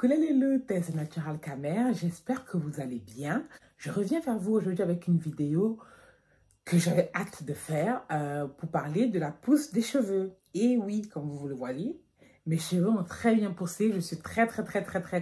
Coucou les loulous, c'est Natural Camère, j'espère que vous allez bien. Je reviens vers vous aujourd'hui avec une vidéo que j'avais hâte de faire pour parler de la pousse des cheveux. Et oui, comme vous le voyez, mes cheveux ont très bien poussé, je suis très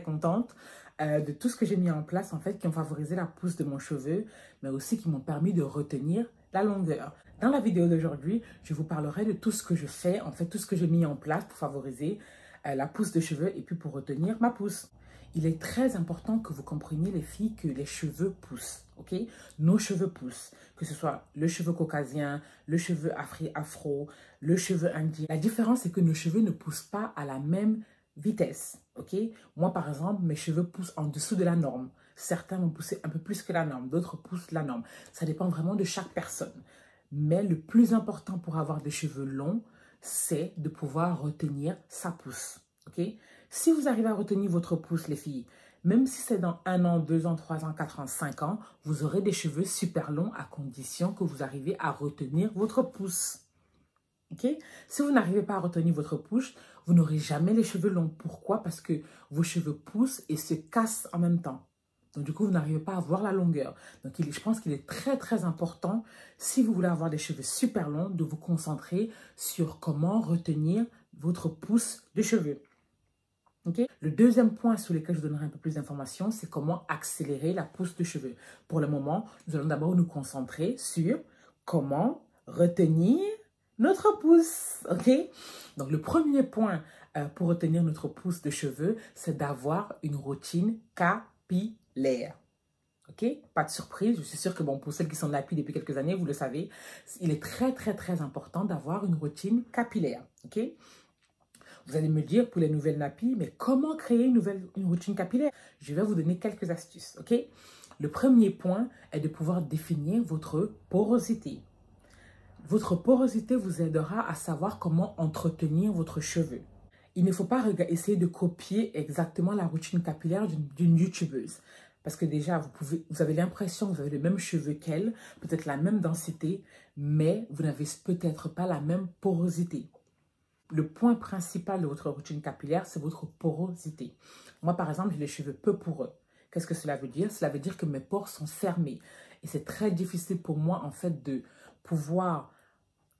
contente de tout ce que j'ai mis en place en fait qui ont favorisé la pousse de mon cheveu, mais aussi qui m'ont permis de retenir la longueur. Dans la vidéo d'aujourd'hui, je vous parlerai de tout ce que je fais, en fait tout ce que j'ai mis en place pour favoriser la pousse de cheveux et puis pour retenir ma pousse. Il est très important que vous compreniez les filles que les cheveux poussent, ok? Nos cheveux poussent, que ce soit le cheveu caucasien, le cheveu afro, le cheveu indien. La différence c'est que nos cheveux ne poussent pas à la même vitesse, ok? Moi par exemple, mes cheveux poussent en dessous de la norme. Certains vont pousser un peu plus que la norme, d'autres poussent la norme. Ça dépend vraiment de chaque personne. Mais le plus important pour avoir des cheveux longs, c'est de pouvoir retenir sa pousse, ok? Si vous arrivez à retenir votre pousse, les filles, même si c'est dans 1 an, 2 ans, 3 ans, 4 ans, 5 ans, vous aurez des cheveux super longs à condition que vous arrivez à retenir votre pousse, ok? Si vous n'arrivez pas à retenir votre pousse, vous n'aurez jamais les cheveux longs. Pourquoi? Parce que vos cheveux poussent et se cassent en même temps. Donc, du coup, vous n'arrivez pas à voir la longueur. Donc, je pense qu'il est très important, si vous voulez avoir des cheveux super longs, de vous concentrer sur comment retenir votre pousse de cheveux. Okay? Le deuxième point sur lequel je vous donnerai un peu plus d'informations, c'est comment accélérer la pousse de cheveux. Pour le moment, nous allons d'abord nous concentrer sur comment retenir notre pousse. Okay? Donc, le premier point pour retenir notre pousse de cheveux, c'est d'avoir une routine capillaire. Ok, pas de surprise, je suis sûre que bon, pour celles qui sont nappis depuis quelques années, vous le savez, il est très important d'avoir une routine capillaire. Ok, vous allez me dire pour les nouvelles nappies, mais comment créer une routine capillaire? Je vais vous donner quelques astuces. Ok, le premier point est de pouvoir définir votre porosité. Votre porosité vous aidera à savoir comment entretenir votre cheveu. Il ne faut pas essayer de copier exactement la routine capillaire d'une youtubeuse. Parce que déjà, vous avez l'impression que vous avez les mêmes cheveux qu'elle, peut-être la même densité, mais vous n'avez peut-être pas la même porosité. Le point principal de votre routine capillaire, c'est votre porosité. Moi, par exemple, j'ai les cheveux peu poreux. Qu'est-ce que cela veut dire? Cela veut dire que mes pores sont fermés. Et c'est très difficile pour moi, en fait, de pouvoir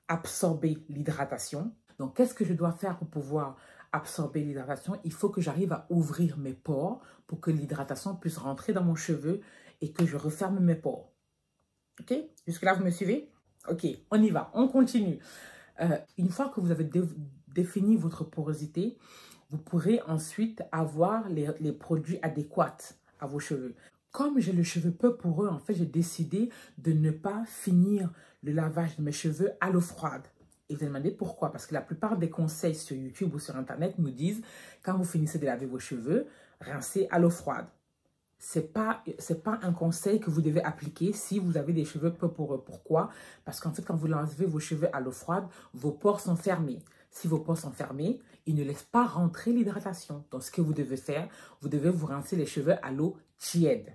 absorber l'hydratation. Donc, qu'est-ce que je dois faire pour pouvoir absorber l'hydratation? Il faut que j'arrive à ouvrir mes pores pour que l'hydratation puisse rentrer dans mon cheveu et que je referme mes pores. Ok? Jusque-là, vous me suivez? Ok, on y va, on continue. Une fois que vous avez défini votre porosité, vous pourrez ensuite avoir les produits adéquats à vos cheveux. Comme j'ai le cheveu peu poreux, en fait, j'ai décidé de ne pas finir le lavage de mes cheveux à l'eau froide. Et vous allez me demander pourquoi? Parce que la plupart des conseils sur YouTube ou sur Internet nous disent, quand vous finissez de laver vos cheveux, rincez à l'eau froide. Ce n'est pas un conseil que vous devez appliquer si vous avez des cheveux peu poreux. Pourquoi? Parce qu'en fait, quand vous lavez vos cheveux à l'eau froide, vos pores sont fermés. Si vos pores sont fermés, ils ne laissent pas rentrer l'hydratation. Donc, ce que vous devez faire, vous devez vous rincer les cheveux à l'eau tiède.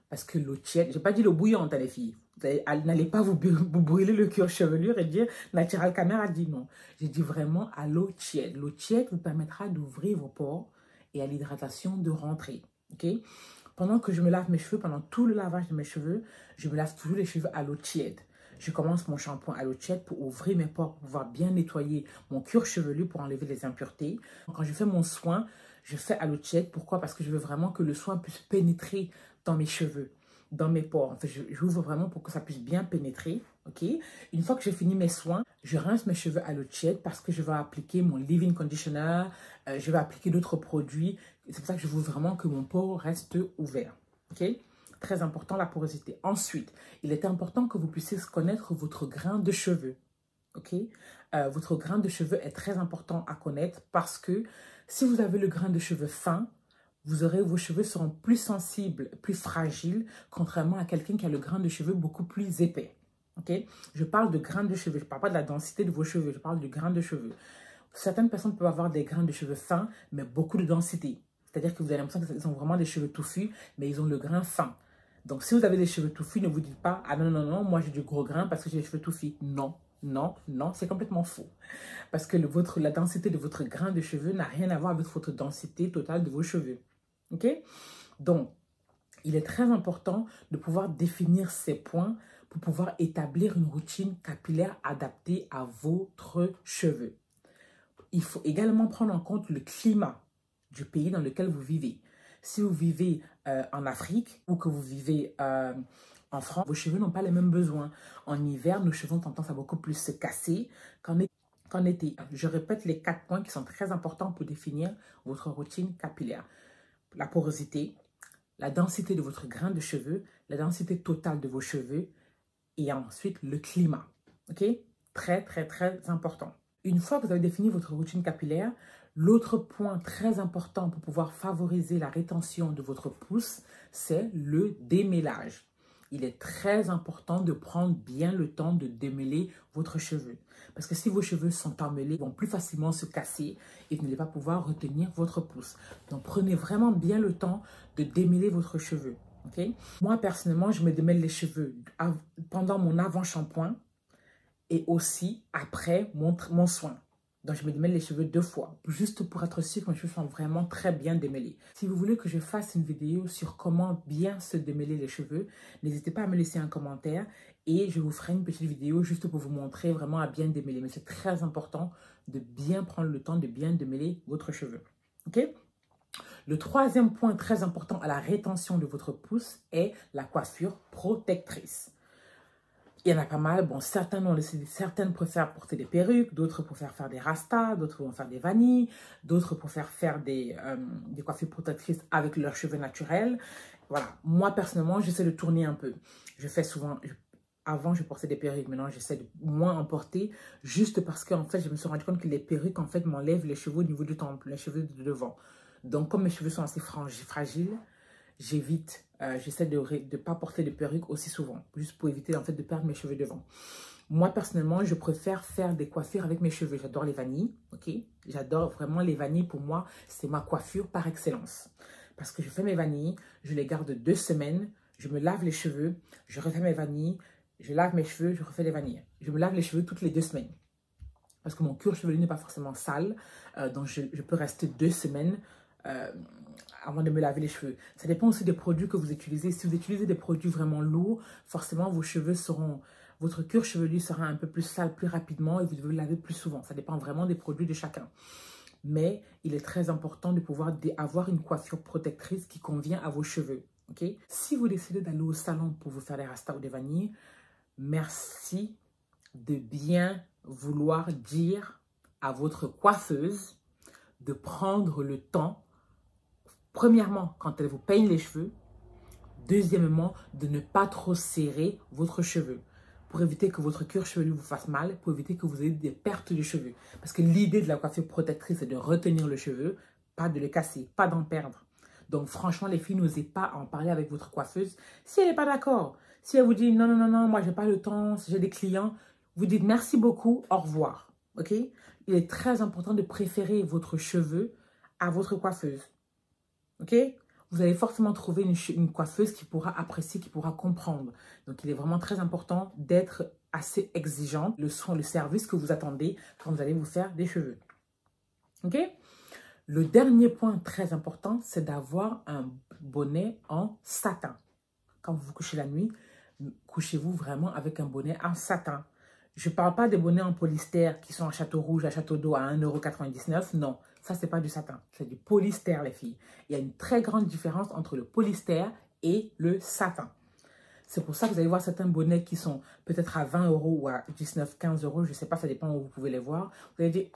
Parce que l'eau tiède, je n'ai pas dit l'eau bouillante, hein, les filles. N'allez pas vous brûler le cuir chevelure et dire Natural Camère a dit non. J'ai dit vraiment à l'eau tiède. L'eau tiède vous permettra d'ouvrir vos pores et à l'hydratation de rentrer. Ok? Pendant que je me lave mes cheveux, pendant tout le lavage de mes cheveux, je me lave toujours les cheveux à l'eau tiède. Je commence mon shampoing à l'eau tiède pour ouvrir mes pores, pour pouvoir bien nettoyer mon cuir chevelu pour enlever les impuretés. Quand je fais mon soin, je fais à l'eau tiède. Pourquoi? Parce que je veux vraiment que le soin puisse pénétrer dans mes cheveux, dans mes pores. En fait, j'ouvre vraiment pour que ça puisse bien pénétrer. Ok? Une fois que j'ai fini mes soins, je rince mes cheveux à l'eau tiède parce que je vais appliquer mon leave-in conditioner, je vais appliquer d'autres produits. C'est pour ça que je veux vraiment que mon pore reste ouvert. Ok? Très important, la porosité. Ensuite, il est important que vous puissiez connaître votre grain de cheveux. Ok? Votre grain de cheveux est très important à connaître parce que si vous avez le grain de cheveux fin, vos cheveux seront plus sensibles, plus fragiles, contrairement à quelqu'un qui a le grain de cheveux beaucoup plus épais. Okay? Je parle de grain de cheveux, je ne parle pas de la densité de vos cheveux, je parle du grain de cheveux. Certaines personnes peuvent avoir des grains de cheveux fins, mais beaucoup de densité. C'est-à-dire que vous avez l'impression qu'ils ont vraiment des cheveux touffus, mais ils ont le grain fin. Donc, si vous avez des cheveux touffus, ne vous dites pas « Ah non, moi j'ai du gros grain parce que j'ai les cheveux touffus. » Non, c'est complètement faux. Parce que la densité de votre grain de cheveux n'a rien à voir avec votre densité totale de vos cheveux. Ok? Donc, il est très important de pouvoir définir ces points pour pouvoir établir une routine capillaire adaptée à votre cheveu. Il faut également prendre en compte le climat du pays dans lequel vous vivez. Si vous vivez en Afrique ou que vous vivez en France, vos cheveux n'ont pas les mêmes besoins. En hiver, nos cheveux ont tendance à beaucoup plus se casser qu'en été. Je répète les 4 points qui sont très importants pour définir votre routine capillaire. La porosité, la densité de votre grain de cheveux, la densité totale de vos cheveux et ensuite le climat. Ok? Très, très, très important. Une fois que vous avez défini votre routine capillaire, l'autre point très important pour pouvoir favoriser la rétention de votre pousse, c'est le démêlage. Il est très important de prendre bien le temps de démêler votre cheveu. Parce que si vos cheveux sont emmêlés, ils vont plus facilement se casser et vous n'allez pas pouvoir retenir votre pousse. Donc, prenez vraiment bien le temps de démêler votre cheveu. Okay? Moi, personnellement, je me démêle les cheveux pendant mon avant-shampoing et aussi après mon soin. Donc, je me démêle les cheveux 2 fois, juste pour être sûr que mes cheveux sont vraiment très bien démêlés. Si vous voulez que je fasse une vidéo sur comment bien se démêler les cheveux, n'hésitez pas à me laisser un commentaire et je vous ferai une petite vidéo juste pour vous montrer vraiment à bien démêler. Mais c'est très important de bien prendre le temps de bien démêler votre cheveu. Ok? Le troisième point très important à la rétention de votre pousse est la coiffure protectrice. Il y en a pas mal. Bon, certaines préfèrent porter des perruques, d'autres préfèrent faire des rastas, d'autres vont faire des vanilles, d'autres préfèrent faire des coiffures protectrices avec leurs cheveux naturels. Voilà. Moi, personnellement, j'essaie de tourner un peu. Je fais souvent... Avant, je portais des perruques. Maintenant, j'essaie de moins en porter juste parce qu'en fait, je me suis rendu compte que les perruques, en fait, m'enlèvent les cheveux au niveau du temple, les cheveux de devant. Donc, comme mes cheveux sont assez fragiles, j'évite, j'essaie de ne pas porter de perruque aussi souvent, juste pour éviter en fait de perdre mes cheveux devant. Moi, personnellement, je préfère faire des coiffures avec mes cheveux. J'adore les vanilles, ok? J'adore vraiment les vanilles. Pour moi, c'est ma coiffure par excellence. Parce que je fais mes vanilles, je les garde 2 semaines, je me lave les cheveux, je refais mes vanilles, je lave mes cheveux, je refais les vanilles. Je me lave les cheveux toutes les 2 semaines. Parce que mon cuir chevelu n'est pas forcément sale, donc je peux rester 2 semaines avant de me laver les cheveux. Ça dépend aussi des produits que vous utilisez. Si vous utilisez des produits vraiment lourds, forcément votre cuir chevelu sera un peu plus sale plus rapidement et vous devez le laver plus souvent. Ça dépend vraiment des produits de chacun. Mais il est très important de pouvoir avoir une coiffure protectrice qui convient à vos cheveux. Okay? Si vous décidez d'aller au salon pour vous faire des rastas ou des vanilles, merci de bien vouloir dire à votre coiffeuse de prendre le temps. Premièrement, quand elle vous peigne les cheveux. Deuxièmement, de ne pas trop serrer votre cheveu pour éviter que votre cuir chevelu vous fasse mal, pour éviter que vous ayez des pertes de cheveux. Parce que l'idée de la coiffure protectrice, c'est de retenir le cheveu, pas de le casser, pas d'en perdre. Donc franchement, les filles, n'osez pas en parler avec votre coiffeuse si elle n'est pas d'accord. Si elle vous dit non, non, non, non, moi, j'ai pas le temps, si j'ai des clients, vous dites merci beaucoup, au revoir. Ok? Il est très important de préférer votre cheveu à votre coiffeuse. Ok? Vous allez forcément trouver une coiffeuse qui pourra apprécier, qui pourra comprendre. Donc, il est vraiment très important d'être assez exigeant le service que vous attendez quand vous allez vous faire des cheveux. Ok? Le dernier point très important, c'est d'avoir un bonnet en satin. Quand vous vous couchez la nuit, couchez-vous vraiment avec un bonnet en satin. Je ne parle pas des bonnets en polyester qui sont à Château Rouge, à Château d'Eau à 1,99 €. Non, ça, ce n'est pas du satin. C'est du polyester, les filles. Il y a une très grande différence entre le polyester et le satin. C'est pour ça que vous allez voir certains bonnets qui sont peut-être à 20 € ou à 19, 15 €. Je ne sais pas, ça dépend où vous pouvez les voir. Vous allez dire,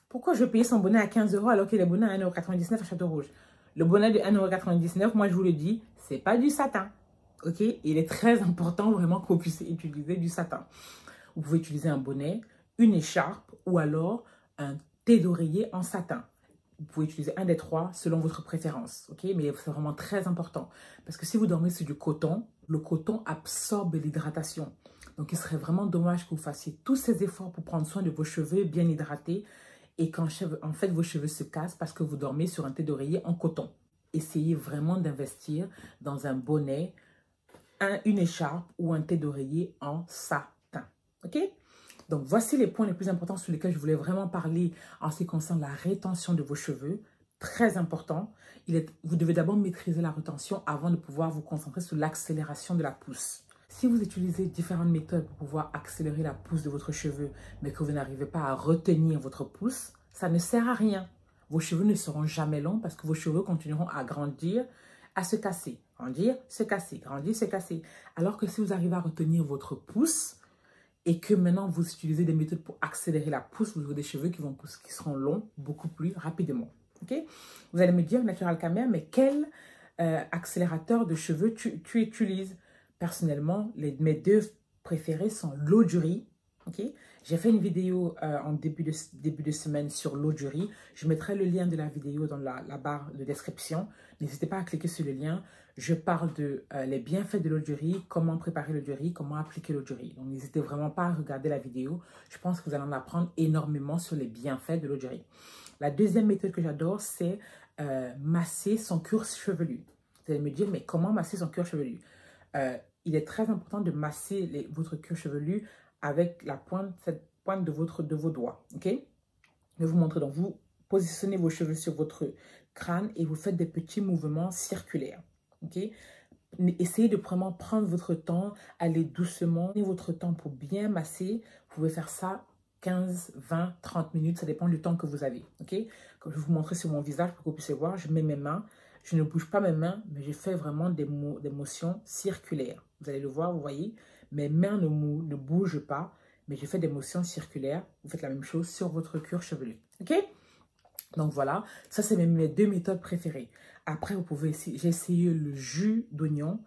pourquoi je vais payer son bonnet à 15 € alors qu'il y a des bonnets à 1,99 € à Château Rouge? Le bonnet de 1,99 €, moi, je vous le dis, ce n'est pas du satin. Ok? Il est très important vraiment que vous puissiez utiliser du satin. Vous pouvez utiliser un bonnet, une écharpe ou alors un thé d'oreiller en satin. Vous pouvez utiliser un des 3 selon votre préférence. Ok? Mais c'est vraiment très important. Parce que si vous dormez sur du coton, le coton absorbe l'hydratation. Donc, il serait vraiment dommage que vous fassiez tous ces efforts pour prendre soin de vos cheveux bien hydratés et qu'en fait, vos cheveux se cassent parce que vous dormez sur un thé d'oreiller en coton. Essayez vraiment d'investir dans un bonnet, une écharpe ou un thé d'oreiller en satin. Ok? Donc, voici les points les plus importants sur lesquels je voulais vraiment parler en ce qui concerne la rétention de vos cheveux. très important. Vous devez d'abord maîtriser la rétention avant de pouvoir vous concentrer sur l'accélération de la pousse. Si vous utilisez différentes méthodes pour pouvoir accélérer la pousse de votre cheveu, mais que vous n'arrivez pas à retenir votre pousse, ça ne sert à rien. Vos cheveux ne seront jamais longs parce que vos cheveux continueront à grandir, à se casser. Grandir, se casser, grandir, se casser. Alors que si vous arrivez à retenir votre pousse et que maintenant vous utilisez des méthodes pour accélérer la pousse, vous aurez des cheveux qui seront longs beaucoup plus rapidement. Okay? Vous allez me dire, Natural Camère, mais quel accélérateur de cheveux tu utilises? Personnellement, mes deux préférés sont l'eau du riz. Okay? J'ai fait une vidéo en début de semaine sur l'eau du riz. Je mettrai le lien de la vidéo dans la barre de description. N'hésitez pas à cliquer sur le lien. Je parle de les bienfaits de l'eau du riz, comment préparer l'eau du riz, comment appliquer l'eau du riz. Donc, n'hésitez vraiment pas à regarder la vidéo. Je pense que vous allez en apprendre énormément sur les bienfaits de l'eau du riz. La deuxième méthode que j'adore, c'est masser son cuir chevelu. Vous allez me dire, mais comment masser son cuir chevelu? Il est très important de masser votre cuir chevelu avec cette pointe de vos doigts. Ok? Je vais vous montrer. Donc, vous positionnez vos cheveux sur votre crâne et vous faites des petits mouvements circulaires. Ok? Essayez de vraiment prendre votre temps, allez doucement, prenez votre temps pour bien masser. Vous pouvez faire ça 15, 20, 30 minutes, ça dépend du temps que vous avez. Ok? Comme je vais vous montrer sur mon visage pour que vous puissiez voir, je mets mes mains. Je ne bouge pas mes mains, mais je fais vraiment des motions circulaires. Vous allez le voir, vous voyez, mes mains ne bougent pas, mais je fais des motions circulaires. Vous faites la même chose sur votre cuir chevelu. Ok? Donc voilà, ça c'est mes deux méthodes préférées. Après, vous pouvez essayer, j'ai essayé le jus d'oignon.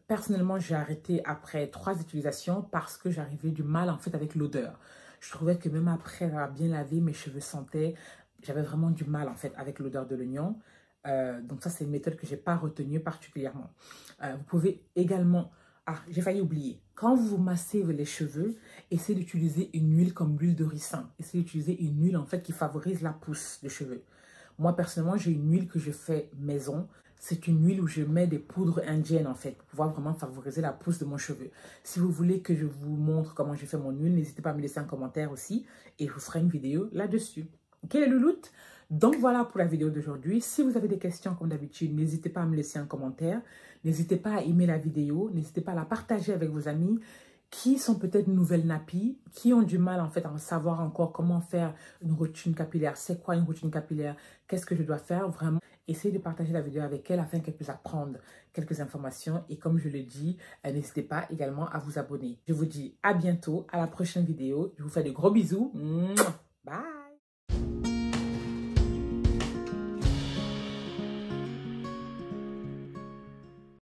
Personnellement, j'ai arrêté après 3 utilisations parce que j'arrivais du mal en fait avec l'odeur. Je trouvais que même après avoir bien lavé, mes cheveux sentaient, j'avais vraiment du mal en fait avec l'odeur de l'oignon. Donc ça, c'est une méthode que je n'ai pas retenue particulièrement. Vous pouvez également... Ah, j'ai failli oublier. Quand vous massez les cheveux, essayez d'utiliser une huile comme l'huile de ricin. Essayez d'utiliser une huile en fait qui favorise la pousse des cheveux. Moi, personnellement, j'ai une huile que je fais maison. C'est une huile où je mets des poudres indiennes en fait pour pouvoir vraiment favoriser la pousse de mon cheveu. Si vous voulez que je vous montre comment je fais mon huile, n'hésitez pas à me laisser un commentaire aussi et je vous ferai une vidéo là-dessus. Ok les louloutes? Donc voilà pour la vidéo d'aujourd'hui. Si vous avez des questions comme d'habitude, n'hésitez pas à me laisser un commentaire. N'hésitez pas à aimer la vidéo. N'hésitez pas à la partager avec vos amis qui sont peut-être nouvelles nappies, qui ont du mal en fait à savoir encore comment faire une routine capillaire. C'est quoi une routine capillaire? Qu'est-ce que je dois faire? Vraiment, essayez de partager la vidéo avec elles afin qu'elles puissent apprendre quelques informations. Et comme je le dis, n'hésitez pas également à vous abonner. Je vous dis à bientôt, à la prochaine vidéo. Je vous fais de gros bisous. Bye!